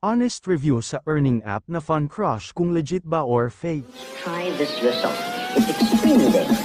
Honest review sa earning app na Fun Crush kung legit ba or fake. Try this yourself. It's extremely dangerous.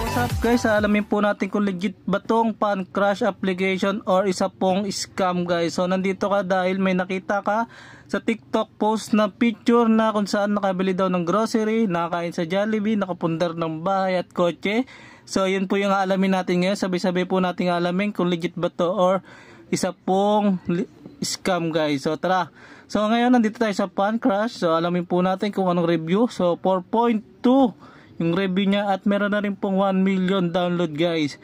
What's up guys, alamin po natin kung legit ba tong Fun Crush application or isa pong scam guys. So nandito ka dahil may nakita ka sa TikTok post na picture na kung saan nakabili daw ng grocery, nakakain sa Jollibee, nakapundar ng bahay at kotse. So yun po yung alamin natin ngayon, sabay-sabay po natin alamin kung legit ba to or isa pong scam guys. So tara, so ngayon nandito tayo sa Fun Crush. So alamin po natin kung anong review. So 4.2 yung review niya at meron na rin pong 1 million download guys.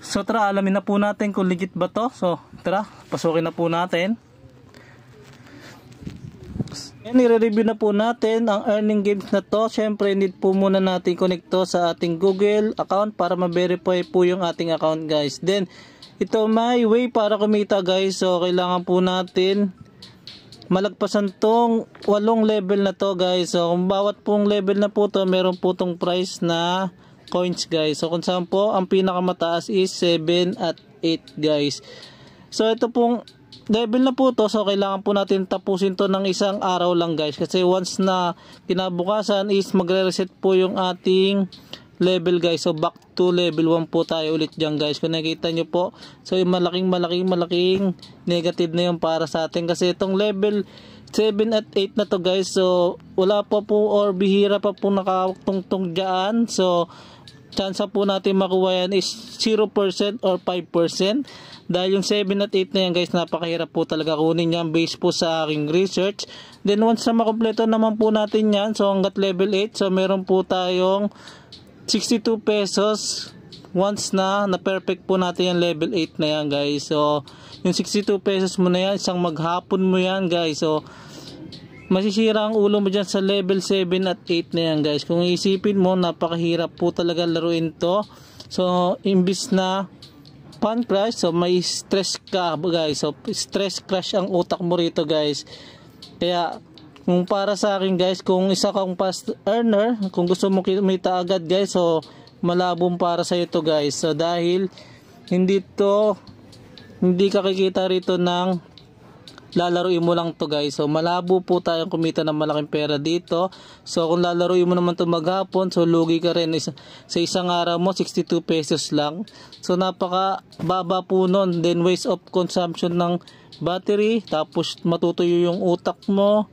So tara, alamin na po natin kung legit ba to. So tara, pasukin na po natin. Yan, i-review na po natin ang earning games na to. Syempre need po muna natin connect to sa ating Google account para ma-verify po yung ating account guys. Then ito may way para kumita guys. So kailangan po natin malagpasan tong 8 level na to guys. So kung bawat pong level na po to, meron po tong price na coins guys. So kung saan po ang pinakamataas is 7 at 8 guys. So ito pong level na po to, so kailangan po natin tapusin to ng isang araw lang guys. Kasi once na kinabukasan is magre-reset po yung ating level guys. So back to level 1 po tayo ulit dyan guys. Kung nakikita nyo po, so yung malaking negative na yung para sa atin. Kasi itong level 7 at 8 na to guys, so wala pa po or bihira pa po nakatungtong dyan. So chance po natin makuha yan is 0% or 5%. Dahil yung 7 at 8 na yan guys, napakahirap po talaga kunin yan based po sa aking research. Then once na makompleto naman po natin yan, so hanggat level 8, so meron po tayong 62 pesos once na perfect po natin yung level 8 na yan guys. So yung 62 pesos mo na yan, isang maghapon mo yan guys. So masisira ang ulo mo dyan sa level 7 at 8 na yan guys. Kung isipin mo, napakahirap po talaga laruin to. So imbis na Fun Crush, so may stress ka guys. So stress crush ang utak mo rito guys. Kaya kung para sa akin guys, kung isa kang fast earner, kung gusto mo kumita agad guys, so malabong para sa ito guys. So dahil hindi ka kikita rito ng lalaruin mo lang to guys. So malabo po tayong kumita ng malaking pera dito. So kung lalaruin mo naman to maghapon, so lugi ka rin. Sa isang araw mo 62 pesos lang. So napaka baba po nun. Then waste of consumption ng battery, tapos matutuyo yung utak mo.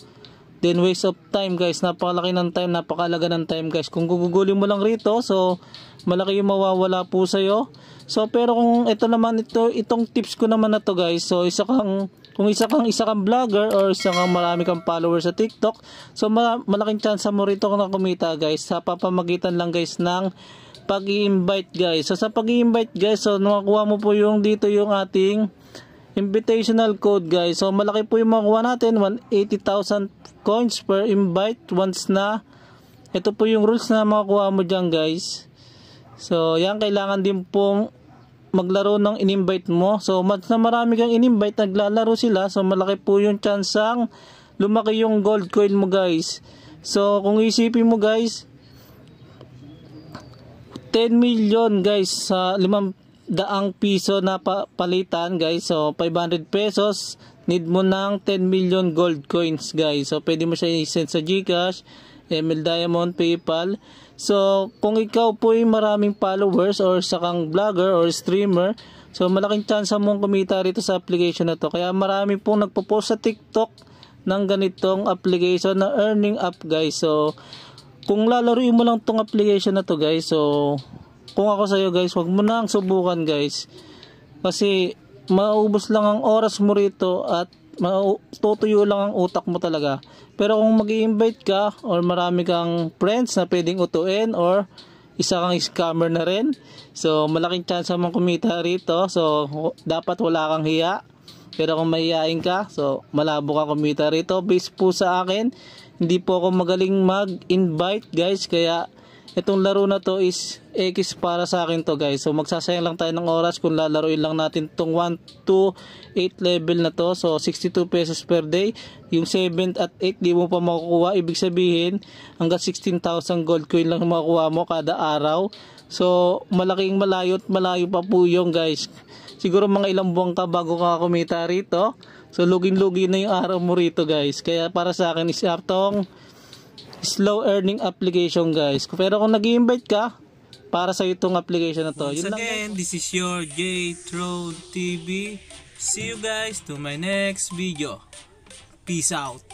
Then waste of time guys, napakalaki ng time, napakalaga ng time guys. Kung gugugulin mo lang rito, so malaki yung mawawala po sa'yo. So pero kung ito naman, itong tips ko naman na to guys, so kung isa kang vlogger or isa kang marami kang followers sa TikTok, so malaking chance mo rito na kumita guys, sa papamagitan lang guys ng pag-i-invite guys. So sa pag-i-invite guys, so nakuha mo po yung dito yung ating invitational code guys. So malaki po yung makuha natin, 180,000 coins per invite once na. Ito po yung rules na makuha mo dyan guys. So yan, kailangan din pong maglaro ng in-invite mo. So once na marami kang in-invite, naglalaro sila, so malaki po yung chance ang lumaki yung gold coin mo guys. So kung isipin mo guys, 10 million guys sa 500 piso na palitan guys. So 500 pesos, need mo ng 10 million gold coins guys. So pwede mo siya i-send sa GCash, ML Diamond, PayPal. So kung ikaw po ay maraming followers or sa kang vlogger or streamer, so malaking chance mong kumita rito sa application na to. Kaya marami pong nagpo-post sa TikTok ng ganitong application na earning app guys. So kung lalaruin mo lang tong application na to guys, so kung ako sa'yo guys, wag mo nang subukan guys. Kasi maubos lang ang oras mo rito at tutuyo lang ang utak mo talaga. Pero kung mag-i-invite ka or marami kang friends na pwedeng utuin or isa kang scammer na rin, so malaking chance mong kumita rito. So dapat wala kang hiya. Pero kung mahihain ka, so malabo ka kumita rito. Based po sa akin, hindi po ako magaling mag-invite guys, kaya itong laro na to is X para sa akin to guys. So magsasayang lang tayo ng oras kung lalaruin lang natin tong 1 to 8 level na to. So 62 pesos per day. Yung 7 at 8 di mo pa makukuha. Ibig sabihin hanggang 16,000 gold coin lang makukuha mo kada araw. So malaking malayo at malayo pa po yung guys. Siguro mga ilang buwan ka bago ka kumita rito. So lugin-lugi na yung araw mo rito guys. Kaya para sa akin is tong slow earning application guys. Pero kung nag-i-invite ka, para sa itong application na to. Once again, this is your J-Throne TV. See you guys to my next video. Peace out.